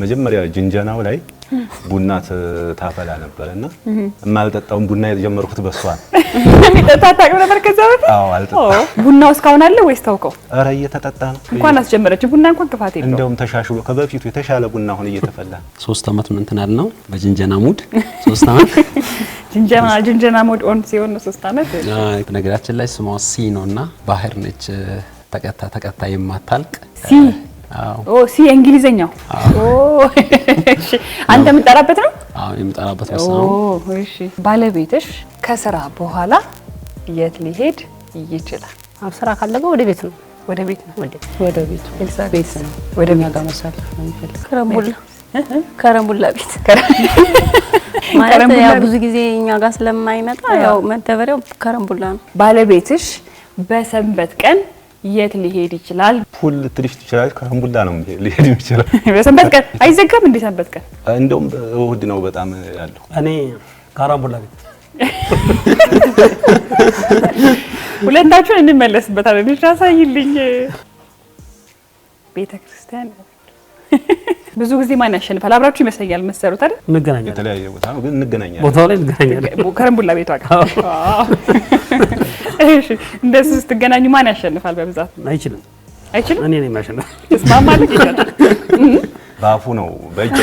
መጀመሪያ ጅንጀናው ላይ ቡና ታፈላ ነበርና የማልጠጣውን ቡና የጀመርኩት በሷ ነው። የሚጠጣ ታውቅ ነበር ከዛ በፊት? አዎ አልጠጣም። ቡናው እስካሁን አለ ወይስ ታውቀው? ኧረ እየተጠጣ ነው። እንኳን አስጀመረች ቡና እንኳን ክፋት የለውም። እንደውም ተሻሽሎ ከበፊቱ የተሻለ ቡና አሁን እየተፈላ 3 አመት ምን እንትን አልነው በጅንጀና ሙድ 3 አመት ጅንጀና ሙድ ኦን ሲሆን 3 አመት። በነገራችን ላይ ስሟ ሲ ነውና ባህር ነች ተቀጣ የማታልቅ ሲ ሲ እንግሊዘኛው እሺ አንተ የምጠራበት ነው? አዎ የምጠራበት ነው። እሺ ባለቤትሽ ከስራ በኋላ የት ሊሄድ ይችላል? ስራ ካለገ ወደ ቤት ነው። ወደ ቤት ነው። ወደ ቤት ቤት ነው። ወደ እኛ ጋር መሳለፍ ነው የሚፈልግ። ከረምቡላ ቤት ማለት ያው ብዙ ጊዜ እኛ ጋር ስለማይመጣ ያው መደበሪያው ከረምቡላ ነው። ባለቤትሽ በሰንበት ቀን የት ሊሄድ ይችላል? ፑል ትሪፍ ይችላል። ከረምቡላ ነው ሊሄድ ይችላል። በሰንበት ቀን አይዘጋም እንዴ? ሰንበት ቀን እንደውም እሑድ ነው በጣም ያለው። እኔ ከረምቡላ ቤት ሁለታችሁን እንመለስበታለን። እሺ አሳይልኝ። ቤተክርስቲያን ብዙ ጊዜ ማን ያሸንፋል? አብራችሁ ይመስለኛል መሰሩት አይደል? እንገናኛለን። የተለያየ ቦታ ነው ግን እንገናኛለን። ቦታው ላይ እንገናኛለን። ከረምቡላ ቤቷ ጋር እሺ እንደሱ ስትገናኙ ማን ያሸንፋል በብዛት? አይችልም። እኔ ነኝ ማሸነፍ። ተስማማለች ይችላል። ባፉ ነው በእጅ